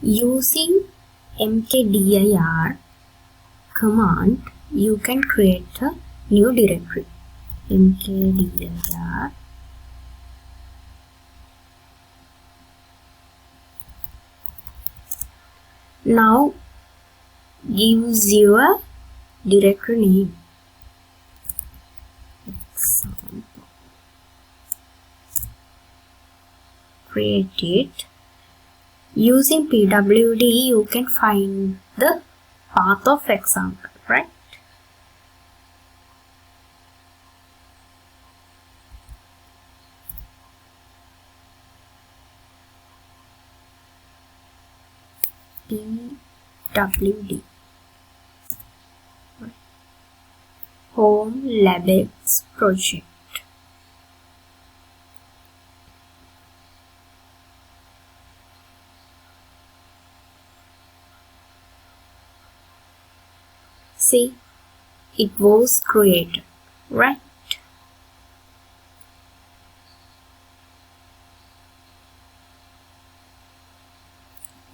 Using mkdir command, you can create a new directory. Mkdir now gives you a directory name. Example. Create it. Using pwd, you can find the path of example, right? pwd home LabX project. See, it was created, right?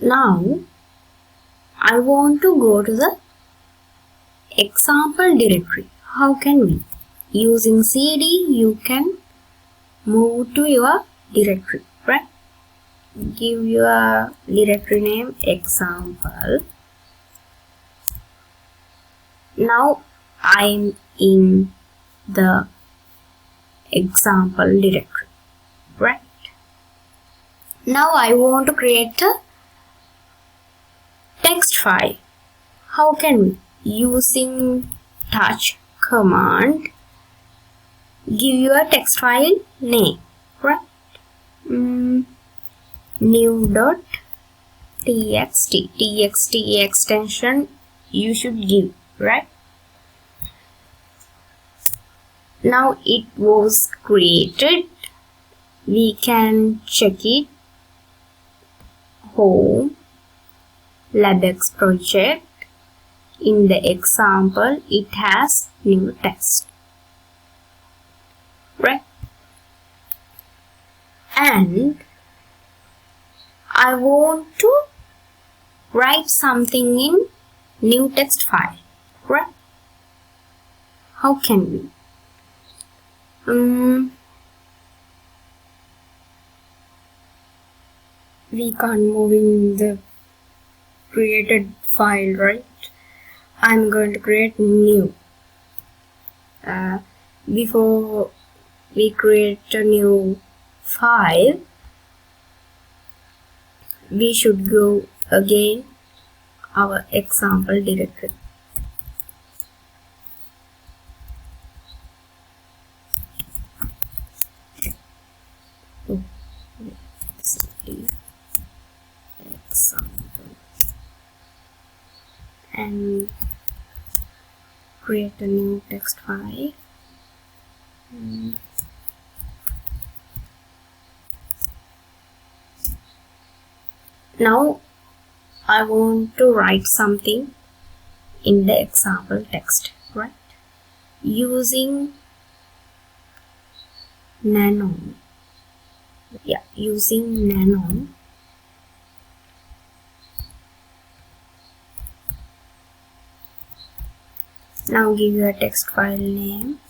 Now I want to go to the example directory. How can we? Using cd, you can move to your directory, right? Give your directory name example. Now I'm in the example directory, right? Now I want to create a text file. How can we? Using touch command, give your text file name, right? New.txt. txt extension you should give, right? Now it was created. We can check it. Home LabX project. In the example, it has new text, right? And I want to write something in new text file, right? How can we? We can't move in the created file, right? I'm going to create new. Before we create a new file, we should go again our example directory. Example and create a new text file. Now I want to write something in the example text, right? Using nano. Yeah, using nano. Now give your text file name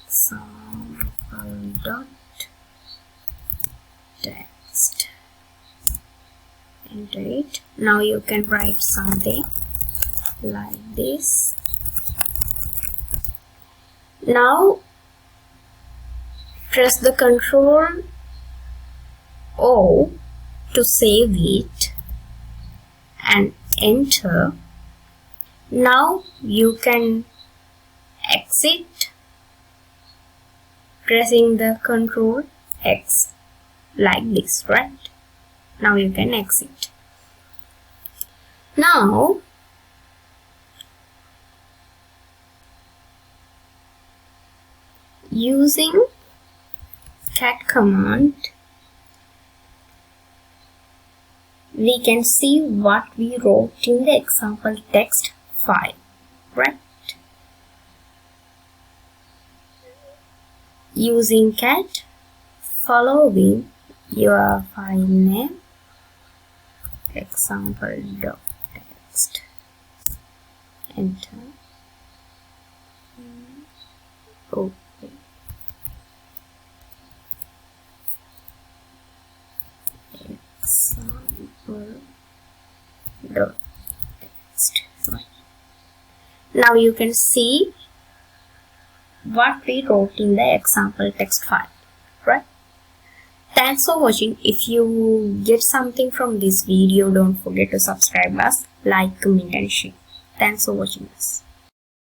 example.txt. Enter it. Now you can write something like this. Now press the Ctrl O to save it and enter. Now you can exit pressing the Ctrl X like this, right? Now you can exit. Now using cat command, we can see what we wrote in the example text file, right? Using cat, following your file name example.txt. Enter. Okay. Example.txt. Right. Now you can see what we wrote in the example text file, right? Thanks for watching. If you get something from this video, don't forget to subscribe us, like, comment and share. Thanks for watching this.